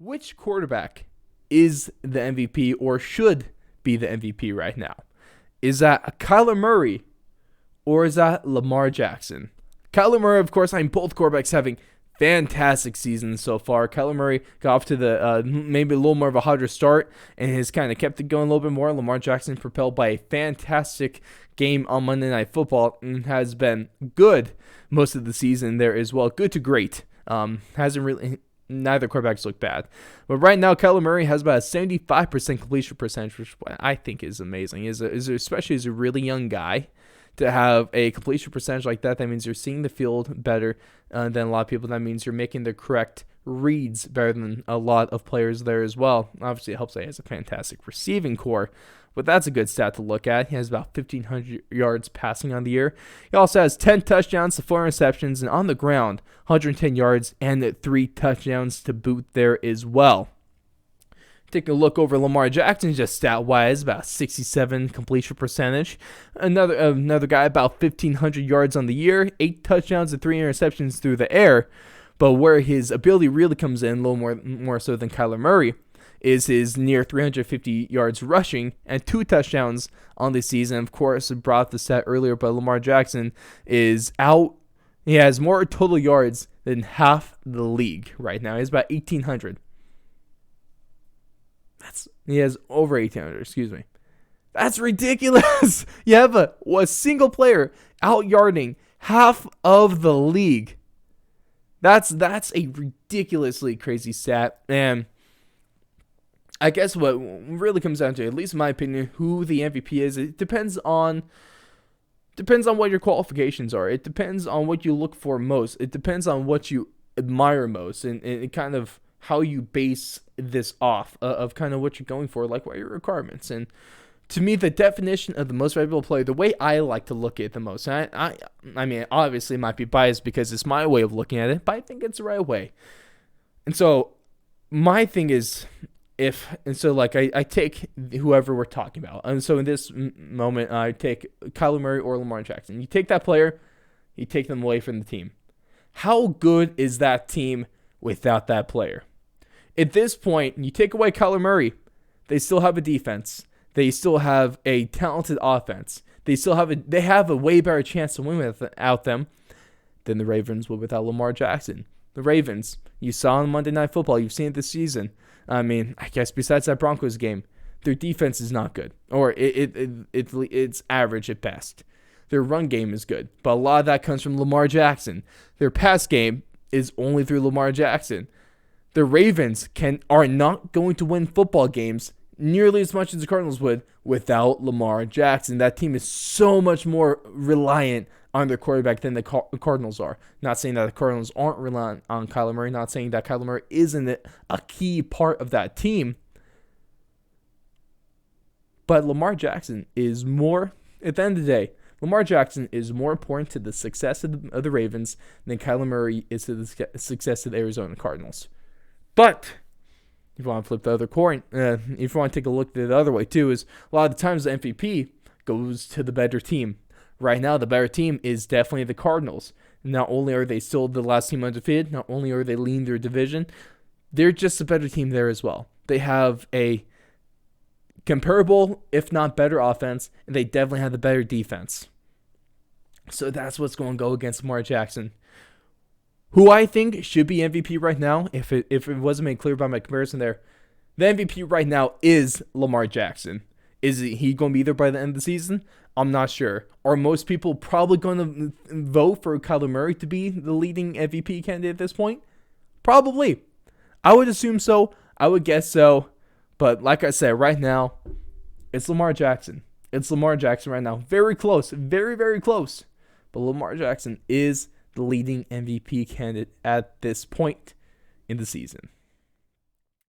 which quarterback is the MVP or should be the MVP right now? Is that Kyler Murray or is that Lamar Jackson? Kyler Murray, of course, both quarterbacks having fantastic seasons so far. Kyler Murray got off to the maybe a little more of a hotter start and has kind of kept it going a little bit more. Lamar Jackson propelled by a fantastic game on Monday Night Football and has been good most of the season there as well. Good to great. Hasn't really... Neither quarterbacks look bad. But right now, Kyler Murray has about a 75% completion percentage, which I think is amazing. Especially as a really young guy, to have a completion percentage like that. That means you're seeing the field better than a lot of people. That means you're making the correct reads better than a lot of players there as well. Obviously, it helps that he has a fantastic receiving core, but that's a good stat to look at. He has about 1,500 yards passing on the year. He also has 10 touchdowns to 4 interceptions, and on the ground, 110 yards and 3 touchdowns to boot there as well. Taking a look over Lamar Jackson, just stat-wise, about 67 completion percentage. Another guy, about 1,500 yards on the year, 8 touchdowns and 3 interceptions through the air. But where his ability really comes in, a little more so than Kyler Murray, is his near 350 yards rushing and 2 touchdowns on the season. Of course, I brought the stat earlier, but Lamar Jackson is out. He has more total yards than half the league right now. He has about 1,800. He has over 1,800, excuse me. That's ridiculous. You have a single player out-yarding half of the league. That's a ridiculously crazy stat. And I guess what really comes down to, at least in my opinion, who the MVP is, it depends on what your qualifications are. It depends on what you look for most. It depends on what you admire most, and kind of how you base this off of kind of what you're going for, like what are your requirements. And to me, the definition of the most valuable player, the way I like to look at it the most, and I mean, obviously it might be biased because it's my way of looking at it, but I think it's the right way. And so my thing is, I take whoever we're talking about. And so in this moment, I take Kyler Murray or Lamar Jackson. You take that player, you take them away from the team. How good is that team without that player? At this point, you take away Kyler Murray, they still have a defense. They still have a talented offense. They have a way better chance to win without them than the Ravens would without Lamar Jackson. The Ravens, you saw on Monday Night Football, you've seen it this season. I mean, I guess besides that Broncos game, their defense is not good, or it's average at best. Their run game is good, but a lot of that comes from Lamar Jackson. Their pass game is only through Lamar Jackson. The Ravens are not going to win football games nearly as much as the Cardinals would without Lamar Jackson. That team is so much more reliant on their quarterback than the Cardinals are. Not saying that the Cardinals aren't reliant on Kyler Murray. Not saying that Kyler Murray isn't a key part of that team. But Lamar Jackson is more, at the end of the day, Lamar Jackson is more important to the success of the Ravens than Kyler Murray is to the success of the Arizona Cardinals. But if you want to flip the other coin, if you want to take a look at it the other way too, is a lot of the times the MVP goes to the better team. Right now, the better team is definitely the Cardinals. Not only are they still the last team undefeated, not only are they leading their division, they're just a better team there as well. They have a comparable, if not better, offense, and they definitely have the better defense. So that's what's going to go against Lamar Jackson, who I think should be MVP right now. If it wasn't made clear by my comparison there, the MVP right now is Lamar Jackson. Is he going to be there by the end of the season? I'm not sure. Are most people probably going to vote for Kyler Murray to be the leading MVP candidate at this point? Probably. I would assume so. I would guess so. But like I said, right now, it's Lamar Jackson. It's Lamar Jackson right now. Very close. Very, very close. But Lamar Jackson is the leading MVP candidate at this point in the season.